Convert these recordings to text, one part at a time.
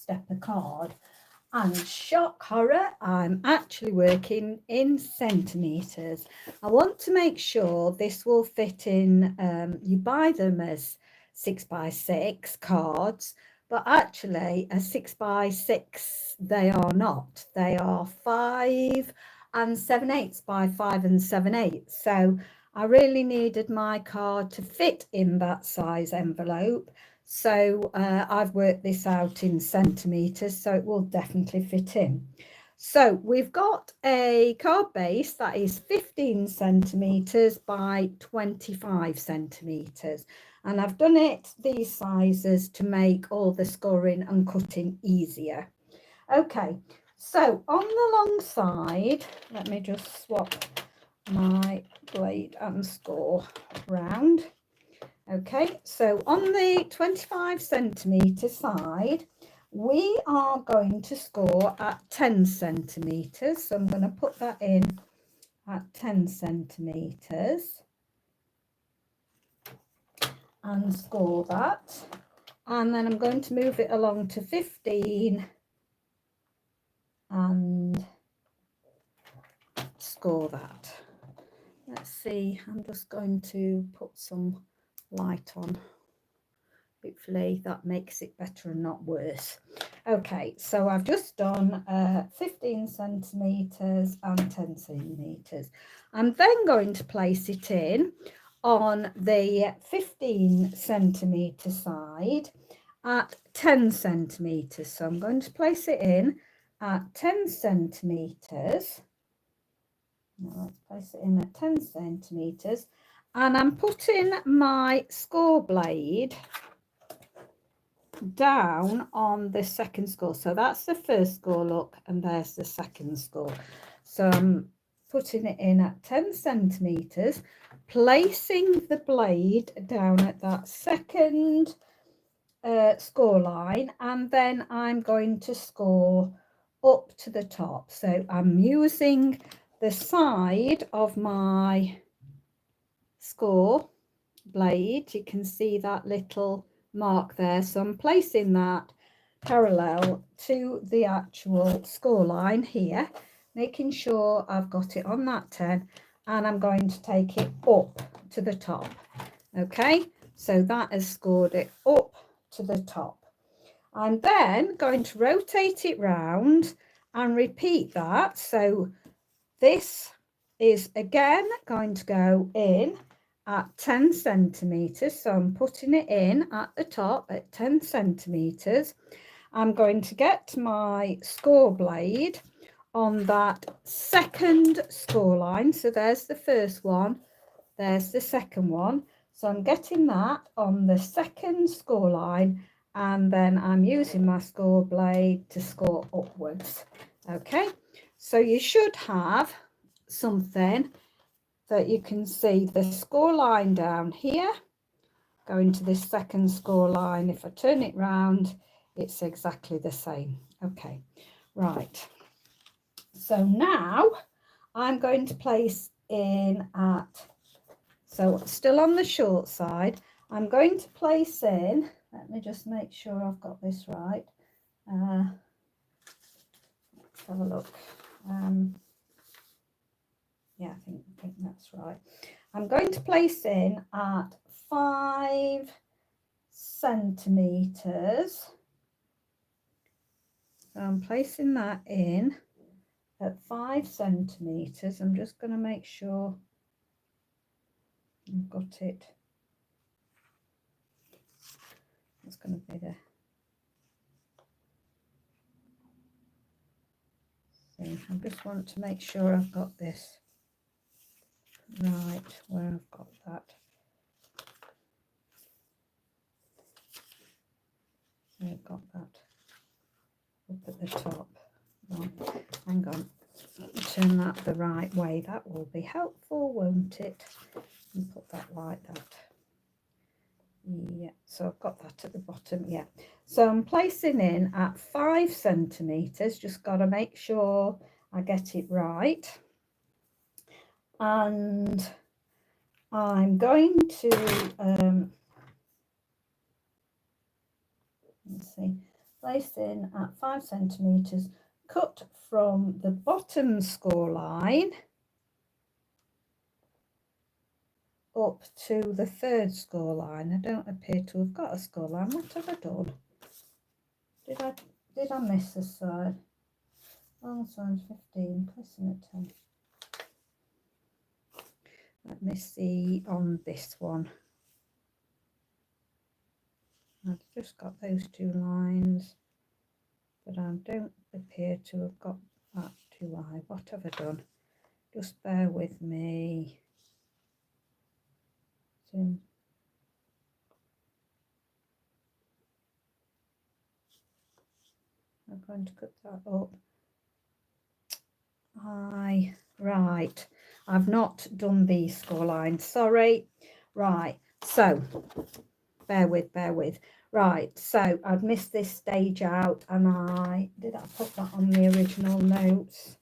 stepper card. And shock horror, I'm actually working in centimetres. I want to make sure this will fit in, you buy them as 6x6 cards, but actually a 6x6 they are not. They are 5 7/8 by 5 7/8. So I really needed my card to fit in that size envelope. So I've worked this out in centimetres, so it will definitely fit in. So we've got a card base that is 15 centimetres by 25 centimetres. And I've done it these sizes to make all the scoring and cutting easier. Okay, so on the long side, let me just swap my blade and score round. Okay, so on the 25 centimetre side, we are going to score at 10 centimetres. So I'm going to put that in at 10 centimetres and score that. And then I'm going to move it along to 15 and score that. Let's see, I'm just going to put some light on. Hopefully that makes it better and not worse. Okay, so I've just done 15 centimetres and 10 centimetres. I'm then going to place it in on the 15 centimetre side at 10 centimetres. So I'm going to place it in at 10 centimetres. Now let's place it in at 10 centimetres. And I'm putting my score blade down on the second score. So that's the first score, look, and there's the second score. So I'm putting it in at 10 centimetres, placing the blade down at that second score line, and then I'm going to score up to the top. So I'm using the side of my score blade. You can see that little mark there, so I'm placing that parallel to the actual score line here, making sure I've got it on that 10, and I'm going to take it up to the top. Okay, so that has scored it up to the top. I'm then going to rotate it round and repeat that. So this is again going to go in at 10 centimetres. So I'm putting it in at the top at 10 centimetres. I'm going to get my score blade on that second score line. So there's the first one, there's the second one. So I'm getting that on the second score line, and then I'm using my score blade to score upwards. Okay, so you should have something that you can see the score line down here going to this second score line. If I turn it round, it's exactly the same. Okay, right, so now I'm going to place in at, so still on the short side, I'm going to place in, let me just make sure I've got this right. Let's have a look. Yeah, I think that's right. I'm going to place in at 5 centimetres. So I'm placing that in at 5 centimetres. I'm just going to make sure I've got it. That's going to be the... See, I just want to make sure I've got this right where I've got that. I've got that up at the top. Right, hang on, turn that the right way. That will be helpful, won't it? And put that like that. Yeah, so I've got that at the bottom. Yeah, so I'm placing in at 5 centimetres. Just got to make sure I get it right. And I'm going to let's see, place in at 5 centimetres, cut from the bottom score line up to the third score line. I don't appear to have got a score line. What have I done? Did I miss a side? Long side 15, placing at 10. Let me see on this one. I've just got those 2 lines, but I don't appear to have got that too high. What have I done? Just bear with me. So I'm going to cut that up. Right, I've not done these score lines, sorry. Right, so bear with. Right, so I've missed this stage out, and did I put that on the original notes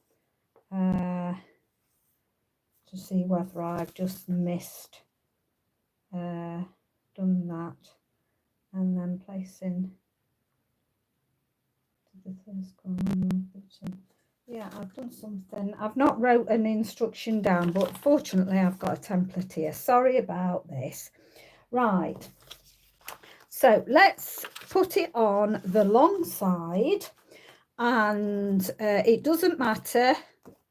to see whether I've just missed done that, and then placing to the first one. Yeah, I've done something. I've not wrote an instruction down, but fortunately I've got a template here. Sorry about this. Right, so let's put it on the long side, and it doesn't matter.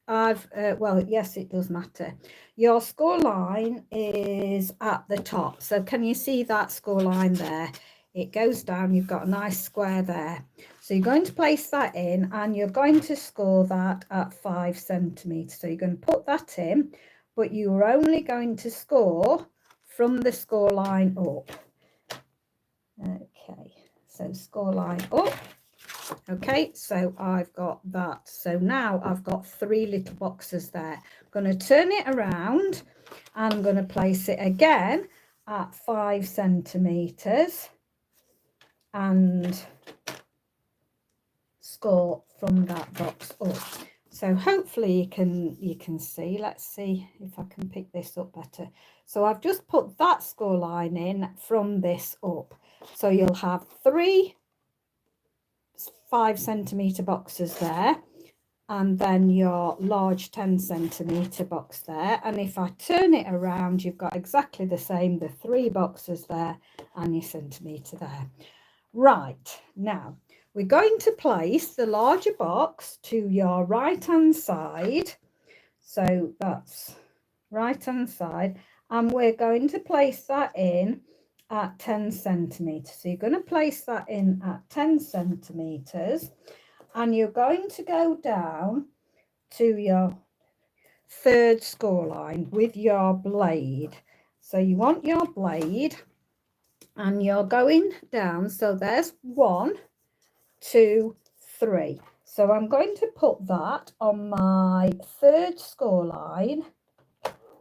Well, yes, it does matter. Your score line is at the top. So can you see that score line there? It goes down, you've got a nice square there. So you're going to place that in, and you're going to score that at 5 centimetres. So you're going to put that in, but you're only going to score from the score line up. Okay, so score line up. Okay, so I've got that. So now I've got 3 little boxes there. I'm going to turn it around, and I'm going to place it again at 5 centimetres and score from that box up. So hopefully you can see. Let's see if I can pick this up better. So I've just put that score line in from this up. So you'll have 3 5 centimetre boxes there, and then your large 10 centimetre box there. And if I turn it around, you've got exactly the same, the 3 boxes there and your centimetre there. Right, now we're going to place the larger box to your right hand side. So that's right hand side, and we're going to place that in at 10 centimetres. So you're going to place that in at 10 centimetres, and you're going to go down to your third score line with your blade. So you want your blade, and you're going down. So there's 1, 2, 3. So I'm going to put that on my third score line,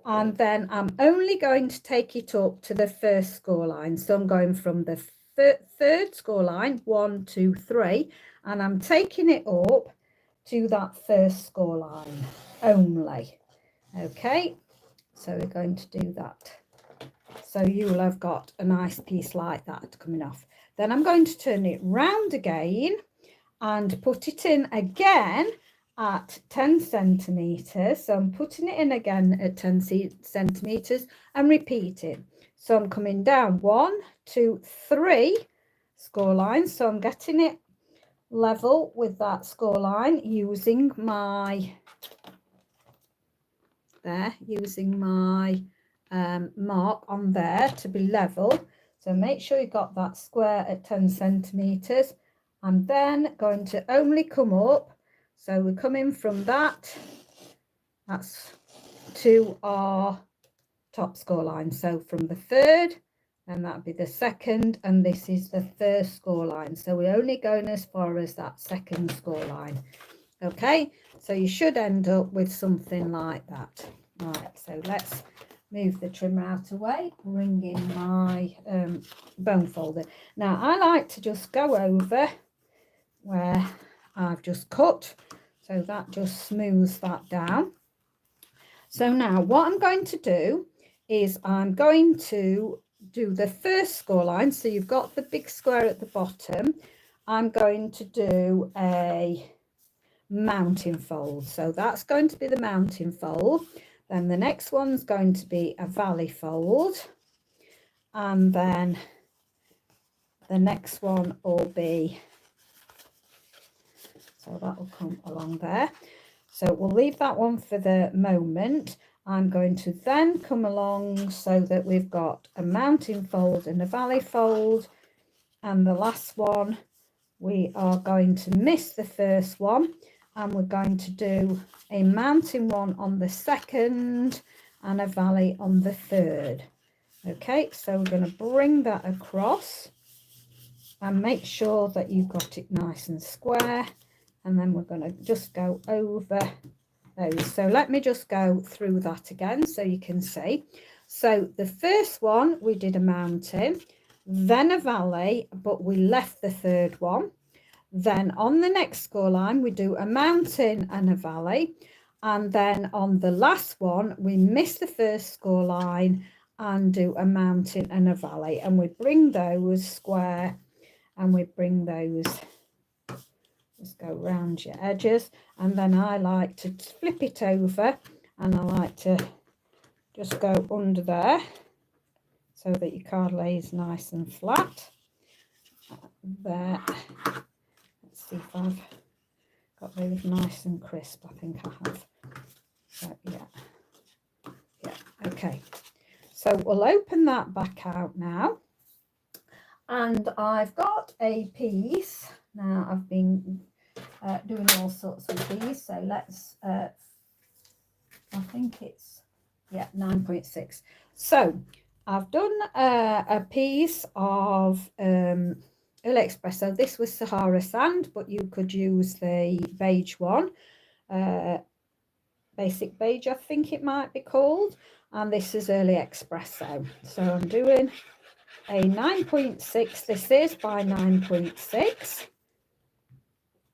and then I'm only going to take it up to the first score line. So I'm going from the third score line, 1, 2, 3, and I'm taking it up to that first score line only. Okay, so we're going to do that. So you will have got a nice piece like that coming off. Then I'm going to turn it round again and put it in again at 10 centimetres. So I'm putting it in again at 10 centimetres and repeat it. So I'm coming down 1, 2, 3 score lines. So I'm getting it level with that score line using my mark on there to be level. So make sure you got that square at 10 centimetres. I'm then going to only come up. So we're coming from that's to our top score line. So from the third, and that'll be the second, and this is the first score line. So we're only going as far as that second score line. Okay, so you should end up with something like that. Right, so let's move the trimmer out of the way, bring in my bone folder. Now I like to just go over where I've just cut, so that just smooths that down. So now what I'm going to do is I'm going to do the first score line. So you've got the big square at the bottom. I'm going to do a mountain fold. So that's going to be the mountain fold. Then the next one's going to be a valley fold. And then the next one will be, so that will come along there. So we'll leave that one for the moment. I'm going to then come along so that we've got a mountain fold and a valley fold. And the last one, we are going to miss the first one, and we're going to do a mountain one on the second and a valley on the third. Okay, so we're going to bring that across and make sure that you've got it nice and square, and then we're going to just go over those. So let me just go through that again so you can see. So the first one, we did a mountain, then a valley, but we left the third one. Then on the next score line, we do a mountain and a valley. And then on the last one, we miss the first score line and do a mountain and a valley. And we bring those square, and we bring those, just go round your edges. And then I like to flip it over, and I like to just go under there so that your card lays nice and flat. There. Let's see if I've got those nice and crisp. I think I have. So yeah, okay. So we'll open that back out now. And I've got a piece. Now I've been doing all sorts of these. So let's, I think it's, 9.6. So I've done a piece of Espresso. This was Sahara Sand, but you could use the beige one, basic beige, I think it might be called. And this is Early Espresso. So I'm doing a 9.6. This is by 9.6.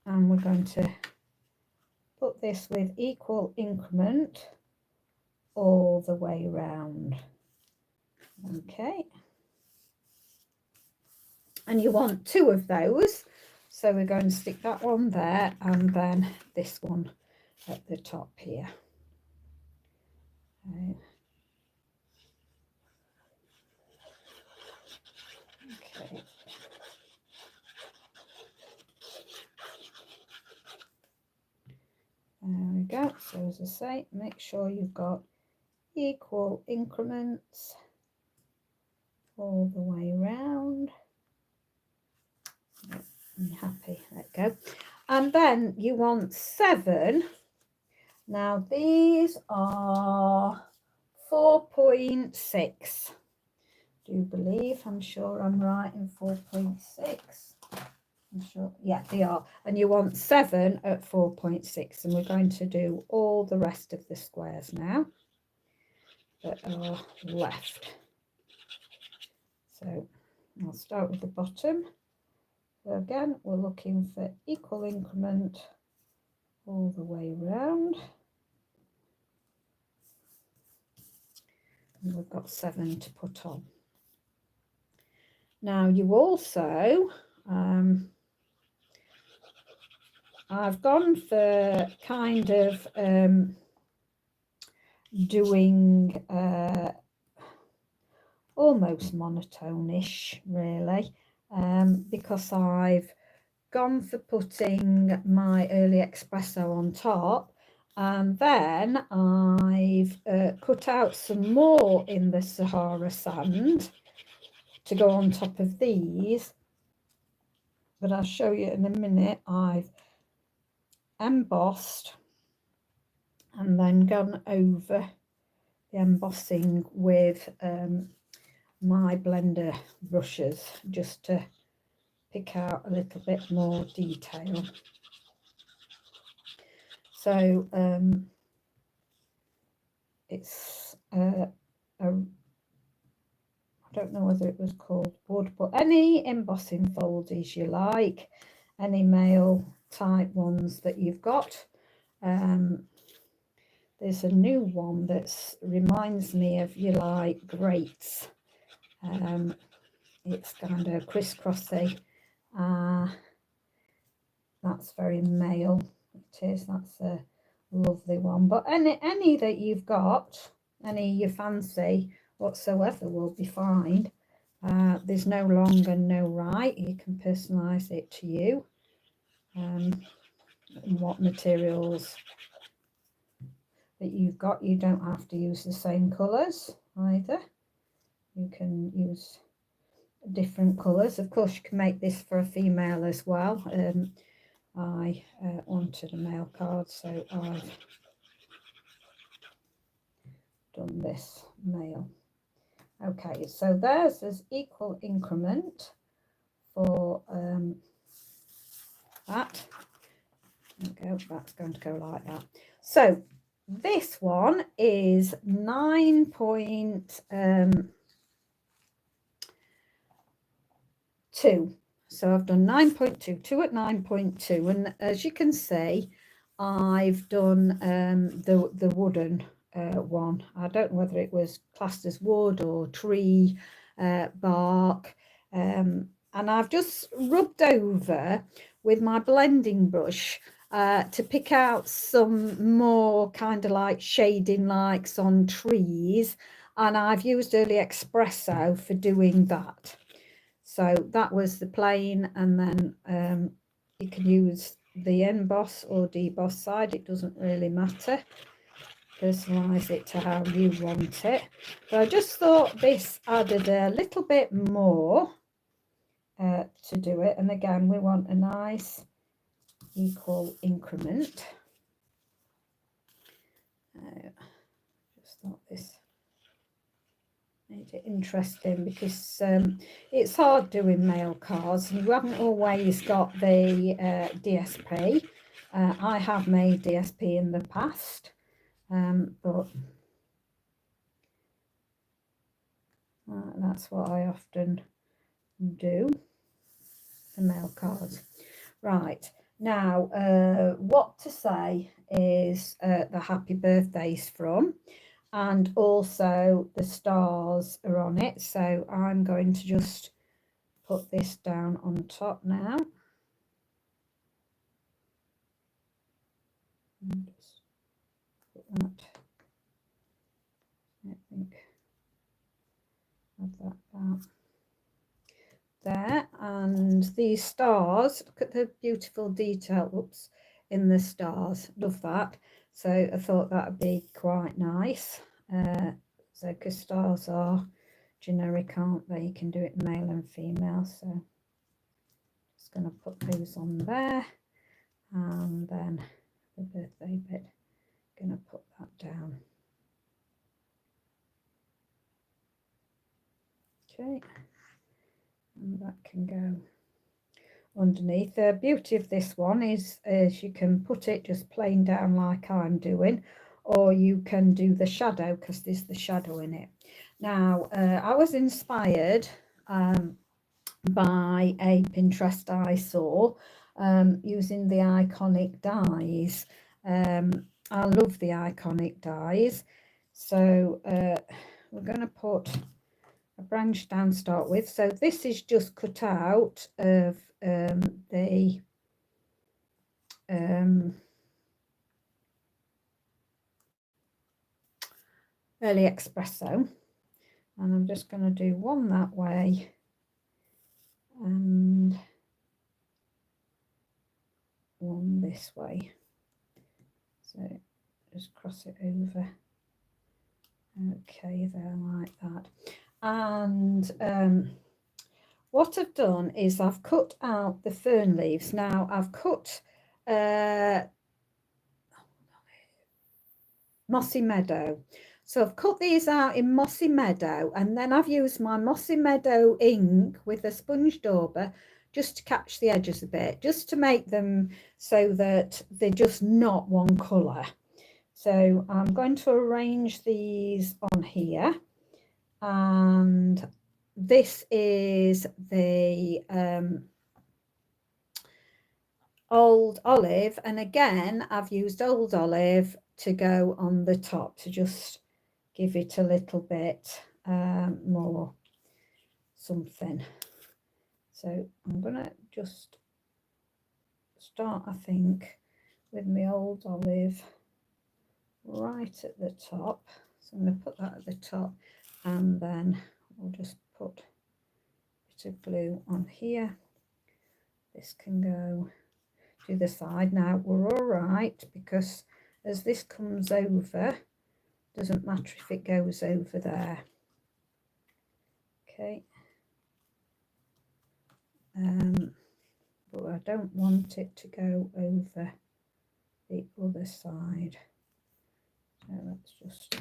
And we're going to put this with equal increment all the way round. Okay. And you want 2 of those. So we're going to stick that one there and then this one at the top here. Okay. Okay. There we go. So as I say, make sure you've got equal increments all the way round. I'm happy. There you go. And then you want 7. Now these are 4.6. Do you believe? I'm sure I'm right in 4.6. I'm sure, yeah, they are. And you want 7 at 4.6, and we're going to do all the rest of the squares now that are left. So I'll start with the bottom. So again, we're looking for equal increment all the way round. And we've got 7 to put on. Now you also, I've gone for kind of doing almost monotone-ish, really, because I've gone for putting my Early Espresso on top, and then I've cut out some more in the Sahara Sand to go on top of these, but I'll show you in a minute. I've embossed and then gone over the embossing with my blender brushes just to pick out a little bit more detail. So it's I don't know whether it was called wood, but any embossing folders you like, any mail type ones that you've got. There's a new one that reminds me of, you like, grates. It's kind of crisscrossy. That's very male. It is. That's a lovely one. But any that you've got, any you fancy whatsoever will be fine. There's no wrong and no right. You can personalise it to you. And what materials that you've got. You don't have to use the same colours either. You can use different colours. Of course, you can make this for a female as well. I wanted a male card, so I've done this male. Okay, so there's equal increment for that. There we go, that's going to go like that. So this one is 9.2. So I've done 9.2, 2 at 9.2, and as you can see, I've done the wooden one. I don't know whether it was classed as wood or tree bark, and I've just rubbed over with my blending brush to pick out some more kind of like shading likes on trees, and I've used Early Espresso for doing that. So that was the plain, and then you can use the emboss or deboss side, it doesn't really matter. Personalise it to how you want it. But I just thought this added a little bit more to do it. And again, we want a nice equal increment. Just thought this made it interesting because it's hard doing mail cards and you haven't always got the DSP. I have made DSP in the past, but that's what I often do for mail cards. Right, now what to say is the happy birthdays from, and also the stars are on it, so I'm going to just put this down on top now. And just put that, I think, have that down there. And these stars, look at the beautiful detail, oops, in the stars, love that. So I thought that would be quite nice. So because stars are generic, aren't they? You can do it male and female. So just going to put those on there, and then the birthday bit, going to put that down. Okay, and that can go underneath. The beauty of this one is you can put it just plain down like I'm doing, or you can do the shadow because there's the shadow in it. Now I was inspired by a Pinterest I saw using the iconic dies. I love the iconic dies, so we're going to put a branch down to start with. So this is just cut out of the Early Espresso, and I'm just going to do one that way and one this way. So just cross it over. Okay, there, like that. And what I've done is I've cut out the fern leaves. Now I've cut Mossy Meadow. So I've cut these out in Mossy Meadow, and then I've used my Mossy Meadow ink with a sponge dauber just to catch the edges a bit, just to make them so that they're just not one colour. So I'm going to arrange these on here, and this is the Old Olive, and again I've used Old Olive to go on the top to just give it a little bit more something. So I'm going to just start, I think, with my old olive right at the top. So I'm going to put that at the top, and then we'll just put a bit of glue on here. This can go to the side. Now we're all right, because as this comes over, doesn't matter if it goes over there. Okay. But I don't want it to go over the other side. So let's just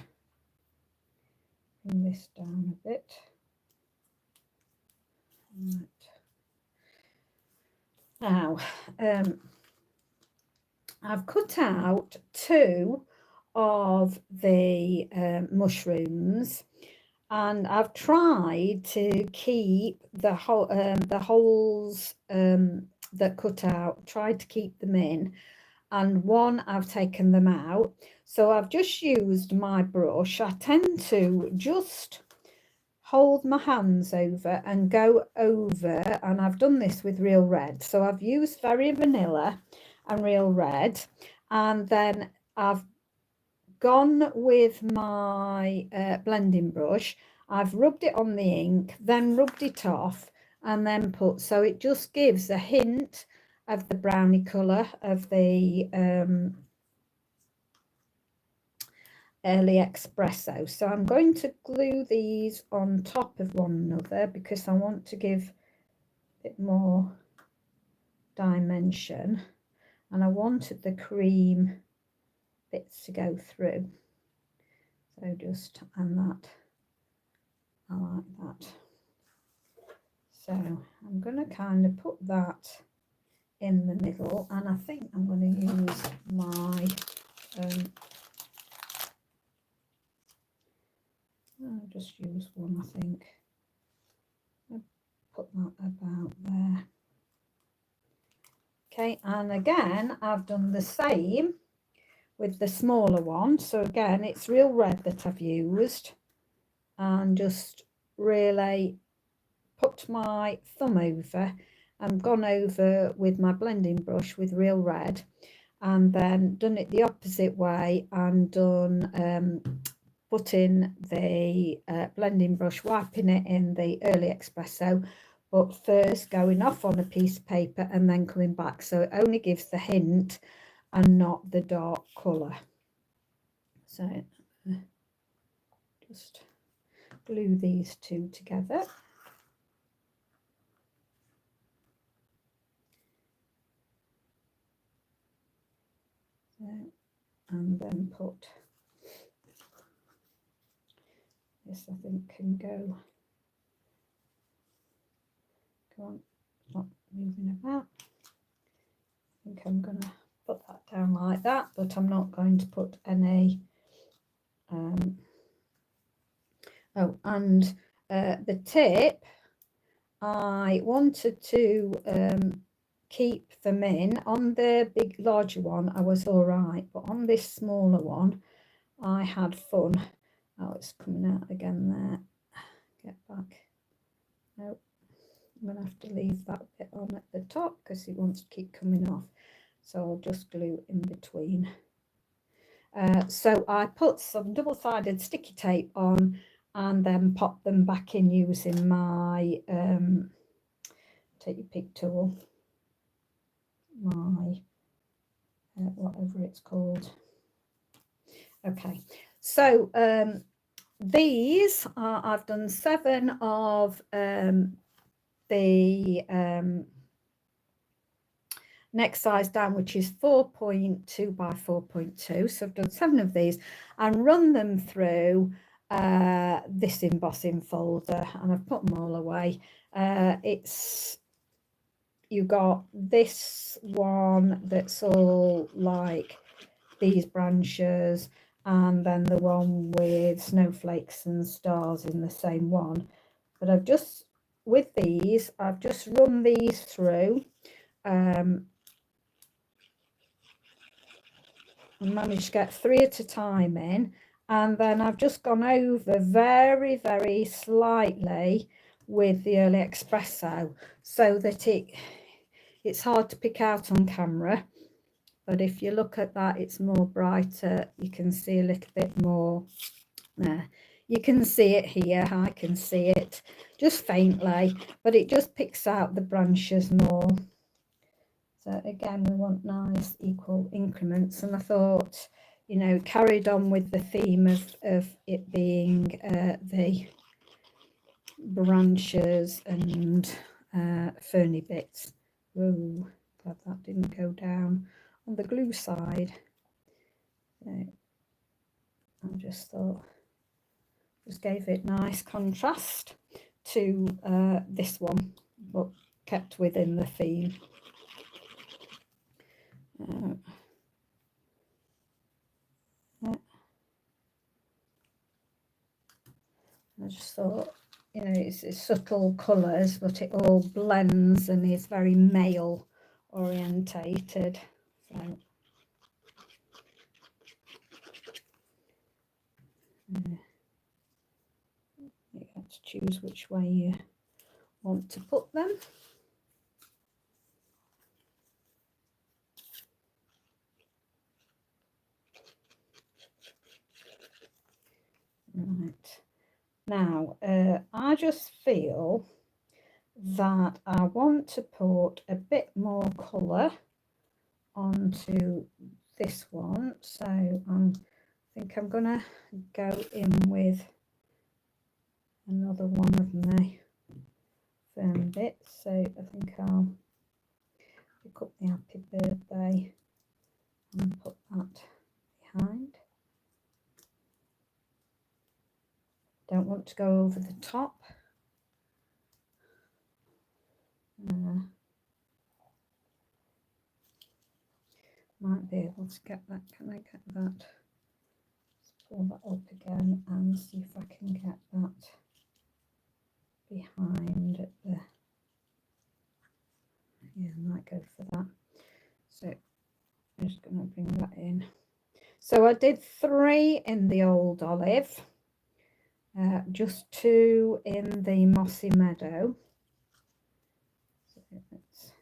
bring this down a bit. Right. Now, I've cut out 2 of the mushrooms, and I've tried to keep the holes that cut out, tried to keep them in, and one I've taken them out. So I've just used my brush. I tend to just hold my hands over and go over, and I've done this with Real Red. So I've used Very Vanilla and Real Red, and then I've gone with my blending brush. I've rubbed it on the ink, then rubbed it off, and then put, so it just gives a hint of the brownie colour of the Early Espresso. So I'm going to glue these on top of one another, because I want to give a bit more dimension, and I wanted the cream bits to go through. So just, and that, I like that. So I'm going to kind of put that in the middle, and I think I'm going to use my I'll just use one, I think. I'll put that about there. Okay, and again, I've done the same with the smaller one. So again, it's Real Red that I've used, and just really put my thumb over and gone over with my blending brush with Real Red, and then done it the opposite way and done putting the blending brush, wiping it in the Early Espresso, but first going off on a piece of paper and then coming back, so it only gives the hint and not the dark colour. So just glue these 2 together. So, and then put this, I think, can go. Come on, it's not moving about. I think I'm going to put that down like that, but I'm not going to put any. Oh, and the tip, I wanted to keep them in. On the big larger one I was all right, but on this smaller one I had fun. Oh, it's coming out again there. Get back. Nope. I'm going to have to leave that bit on at the top because it wants to keep coming off. So I'll just glue in between. So I put some double-sided sticky tape on and then pop them back in using my take your pick tool, my whatever it's called. Okay, so these are, I've done 7 of the next size down, which is 4.2 by 4.2. So I've done 7 of these and run them through this embossing folder, and I've put them all away. It's, you got this one that's all like these branches, and then the one with snowflakes and stars in the same one. But I've just, with these, I've just run these through and managed to get 3 at a time in, and then I've just gone over very, very slightly with the Early Espresso so that it's hard to pick out on camera, but if you look at that, it's more brighter. You can see a little bit more there. You can see it here. I can see it just faintly, but it just picks out the branches more. So again, we want nice equal increments, and I thought, you know, carried on with the theme of it being the branches and ferny bits. Oh, glad that didn't go down on the glue side. So I just thought, just gave it nice contrast to this one, but kept within the theme. I just thought, you know, it's subtle colours, but it all blends and is very male orientated. So you have to choose which way you want to put them. Right. Now, I just feel that I want to put a bit more colour onto this one. So I think I'm going to go in with another one of my firm bits. So I think I'll pick up the Happy Birthday and put that behind. Don't want to go over the top. Might be able to get that. Can I get that? Let's pull that up again and see if I can get that behind the, yeah, I might go for that. So I'm just going to bring that in. So I did 3 in the Old Olive, just 2 in the Mossy Meadow. So let's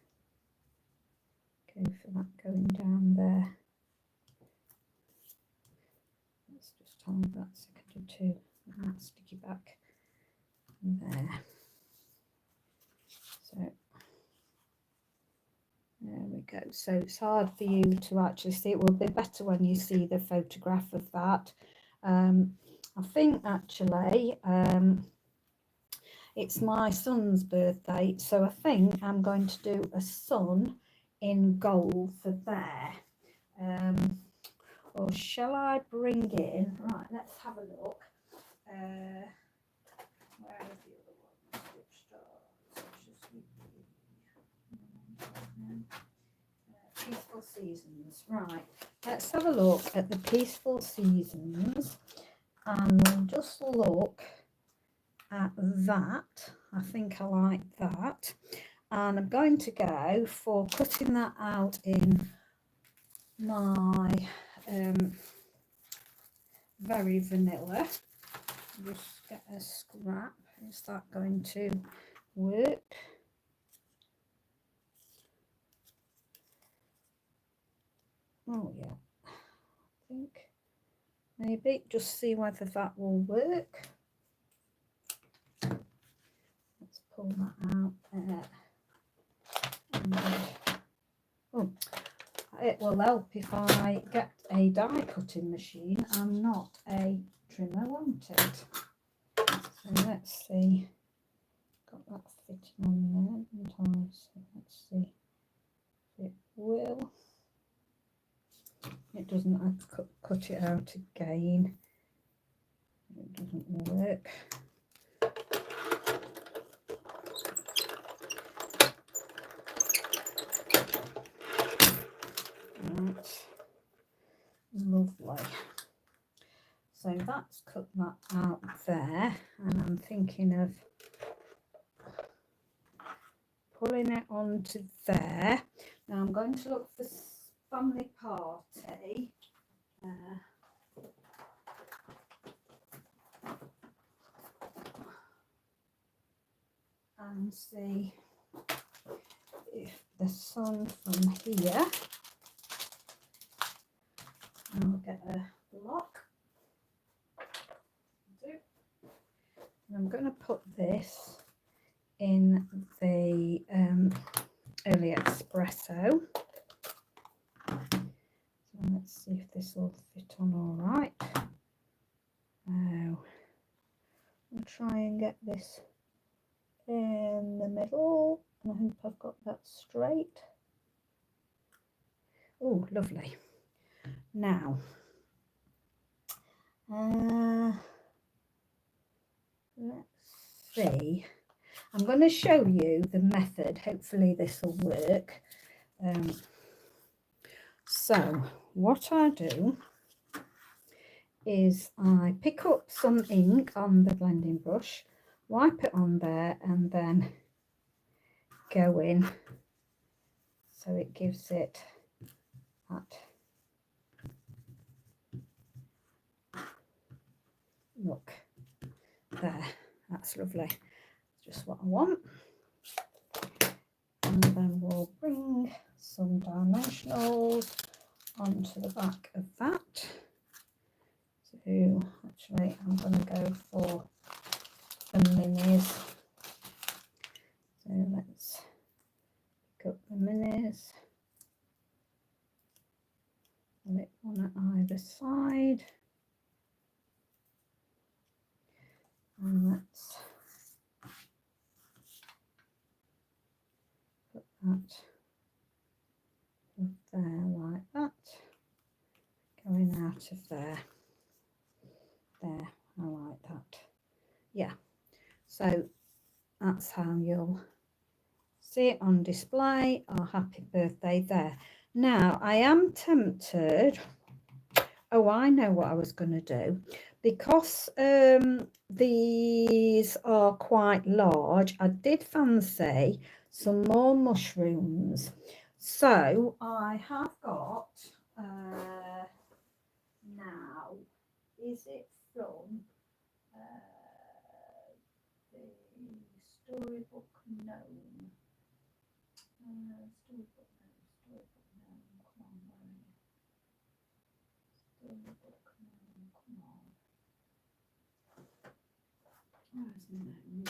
go for that going down there. Let's just hold that second or 2 and that sticky back there. So there we go. So it's hard for you to actually see. It will be better when you see the photograph of that. I think actually it's my son's birthday, so I think I'm going to do a sun in gold for there. Or shall I bring in, right, let's have a look. Where is the other one? Peaceful Seasons. Right, let's have a look at the Peaceful Seasons, and we'll just look at that. I think I like that, and I'm going to go for cutting that out in my very vanilla. Just get a scrap. Is that going to work? Oh yeah, I think maybe just see whether that will work. Let's pull that out there. Oh, it will help if I get a die cutting machine and not a trimmer, won't it? So let's see. Got that fitting on there, haven't I? So let's see if it will. It doesn't have to cut it out again. It doesn't work. Right. Lovely. So that's cut that out there, and I'm thinking of pulling it onto there. Now I'm going to look for Family Party. And see if the sun from here. I'll get a block. And I'm going to put this in the early espresso. So let's see if this will fit on all right. Now I'll try and get this in the middle. I hope I've got that straight. Oh, lovely. Now, let's see. I'm going to show you the method. Hopefully this will work. So what I do is I pick up some ink on the blending brush, wipe it on there, and then go in so it gives it that look there. That's lovely. Just what I want. And then we'll bring some dimensionals onto the back of that. So actually I'm going to go for the minis. So let's pick up the minis. Put it one at either side. And let's put that there like that. Going out of there. There, I like that. Yeah, so that's how you'll see it on display. Our happy birthday there. Now I am tempted, oh, I know what I was going to do, because these are quite large. I did fancy some more mushrooms, so I have got now, is it from the Storybook Gnome? Storybook Gnome, come on, Storybook Gnome, come on. Where's the gnome?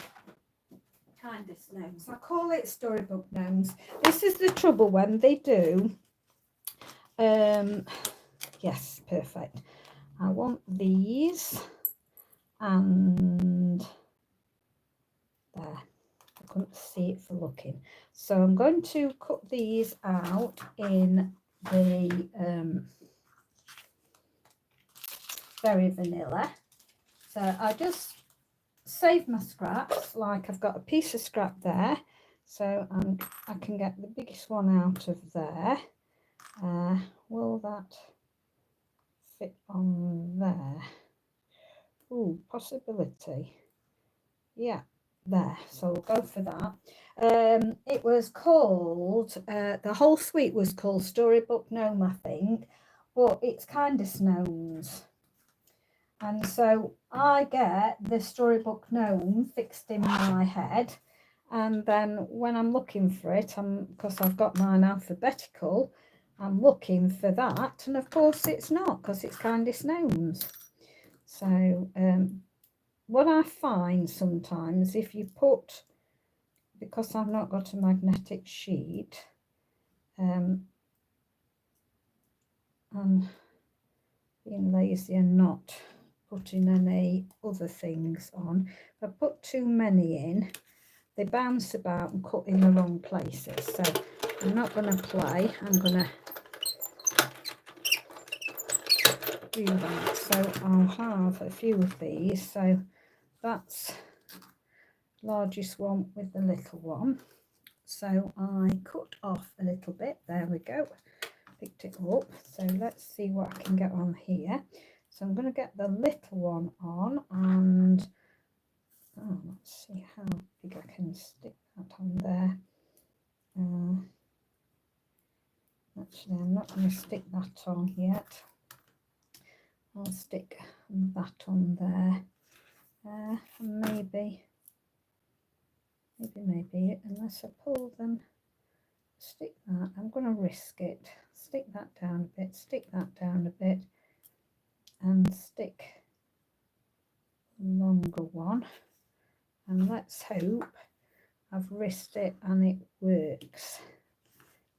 Kindest Gnomes. I call it Storybook Gnomes. This is the trouble when they do. Yes, perfect. I want these, and there. I couldn't see it for looking. So I'm going to cut these out in the Very Vanilla. So I just save my scraps, like I've got a piece of scrap there. So I can get the biggest one out of there. Will that fit on there? Ooh, possibility. Yeah, there. So we'll go for that. It was called, the whole suite was called Storybook Gnome, I think, but it's kind of Gnomes. And so I get the Storybook Gnome fixed in my head, and then when I'm looking for it, because I've got mine alphabetical, I'm looking for that, and of course it's not, because it's Kindest Gnomes. So what I find sometimes, if you put, because I've not got a magnetic sheet, I'm being lazy and not putting any other things on. If I put too many in, they bounce about and cut in the wrong places. So I'm not going to play. I'm going to do that. So I'll have a few of these. So that's largest one with the little one. So I cut off a little bit. There we go. Picked it up. So let's see what I can get on here. So I'm going to get the little one on, and let's see how big I can stick that on there. Actually, I'm not going to stick that on yet. I'll stick that on there. And maybe, unless I pull them stick that, I'm going to risk it, stick that down a bit, stick that down a bit, and stick a longer one, and let's hope I've risked it and it works.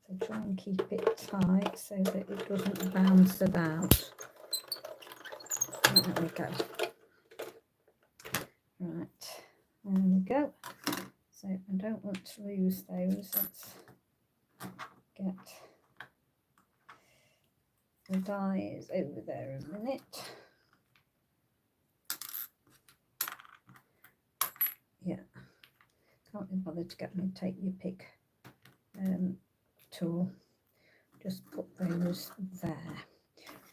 So try and keep it tight so that it doesn't bounce about. There we go. Right, there we go. So I don't want to lose those. Let's get the dies over there a minute. Yeah, can't be bothered to get me to take your pick tool. Just put those there.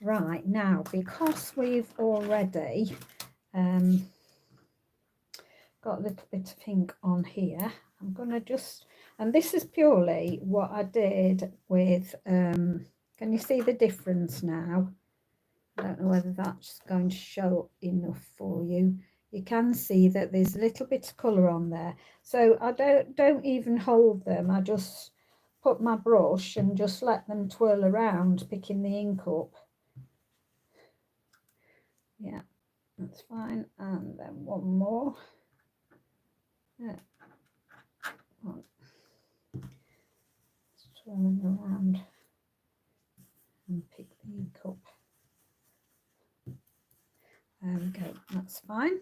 Right, now because we've already got a little bit of ink on here, I'm going to just, and this is purely what I did with, can you see the difference now? I don't know whether that's going to show enough for you. You can see that there's a little bit of colour on there. So I don't even hold them. I just put my brush and just let them twirl around, picking the ink up. Yeah, that's fine. And then one more. Yeah. Just twirling around and pick the ink up. There we go, that's fine.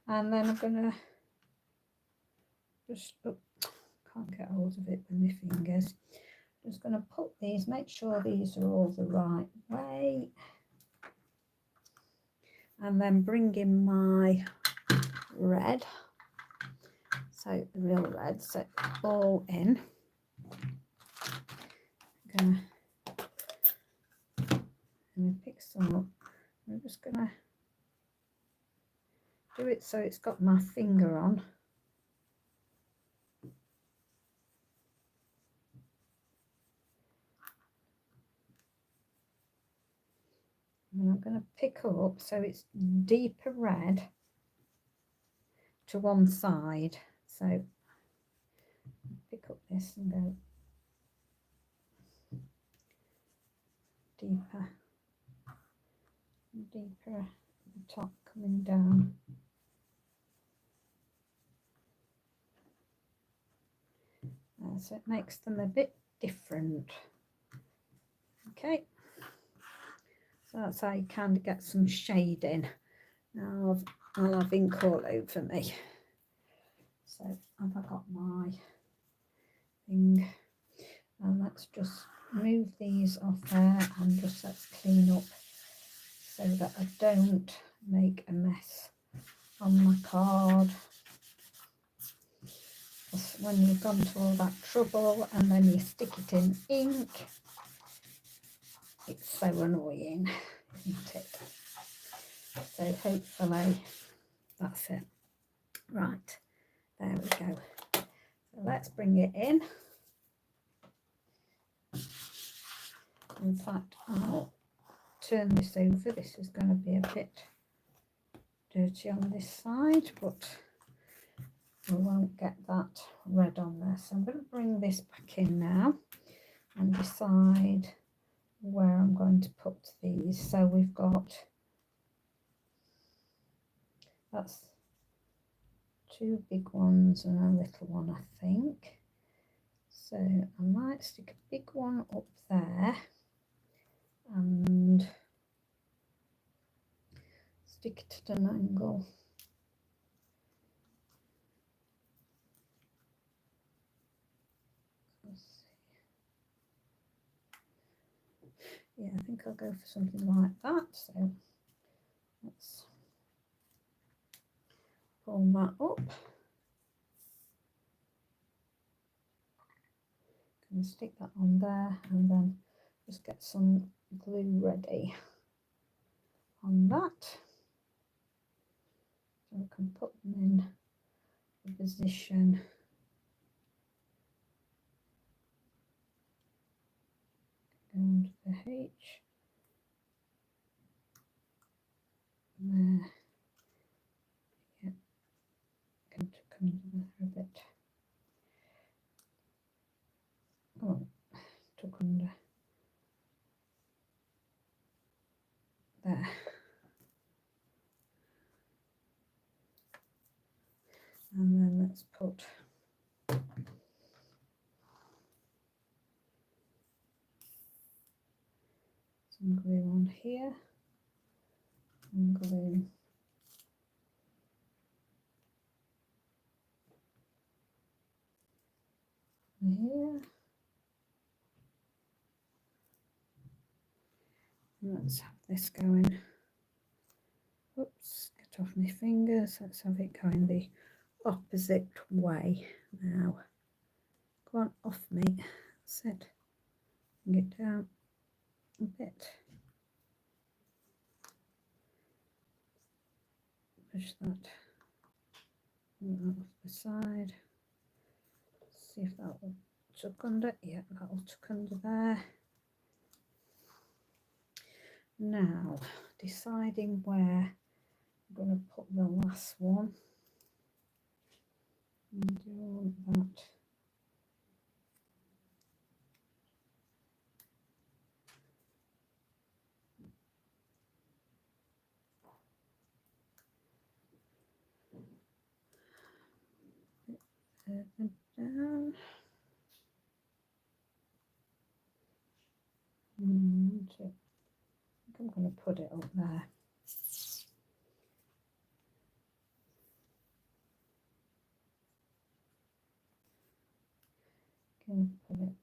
And then I'm going to just, oh, can't get hold of it with my fingers. Just going to put these, make sure these are all the right way. And then bring in my red. So the real red, so all in. I'm going to pick some up. I'm just going to do it so it's got my finger on. And I'm going to pick up so it's deeper red to one side. So pick up this and go deeper, deeper at the top, coming down. So it makes them a bit different. Okay, so that's how you kind of get some shading. Now I'll have ink all over me. So have I got my thing? And let's just move these off there and just let's clean up so that I don't make a mess on my card. Because when you've gone to all that trouble and then you stick it in ink, it's so annoying, isn't it? So hopefully that's it. Right, there we go. So let's bring it in. In fact, I'll turn this over. This is going to be a bit dirty on this side, but we won't get that red on there. So I'm going to bring this back in now and decide where I'm going to put these. So we've got, that's 2 big ones and a little one, I think. So I might stick a big one up there and stick it at an angle. Yeah, I think I'll go for something like that. So let's pull that up. And stick that on there and then just get some glue ready on that. So I can put them in the position. Down to the H. There. Yeah, going to come there a bit. Oh, there. And then let's put some glue on here and glue here. Let's have this going. Oops, get off my fingers. Let's have it going the opposite way now. Go on, off me. That's it. Get down a bit. Push that off the side. See if that will tuck under. Yeah, that will tuck under there. Now, deciding where I'm going to put the last one. And do all that. Down. And I think I'm going to put it up there. Can put it.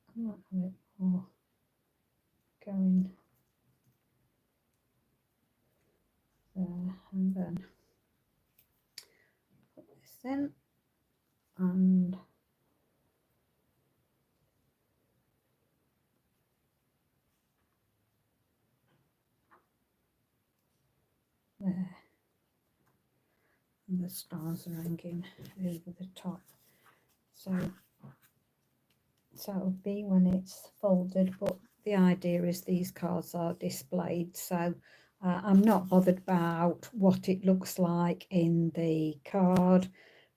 I might have it more going there, and then put this in, and there, and the stars are hanging over the top. So it'll be when it's folded, but the idea is these cards are displayed, so I'm not bothered about what it looks like in the card,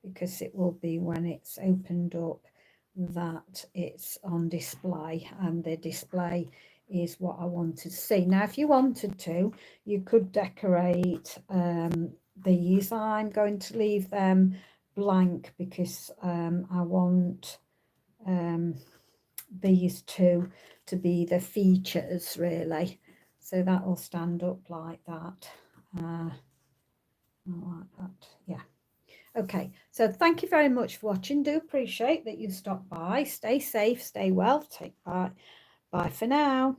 because it will be when it's opened up that it's on display, and the display is what I want to see. Now, if you wanted to, you could decorate these. I'm going to leave them blank because I want these two to be the features, really. So that will stand up like that. Like that, yeah. Okay, so thank you very much for watching. Do appreciate that you stopped by. Stay safe, stay well. Take bye for now.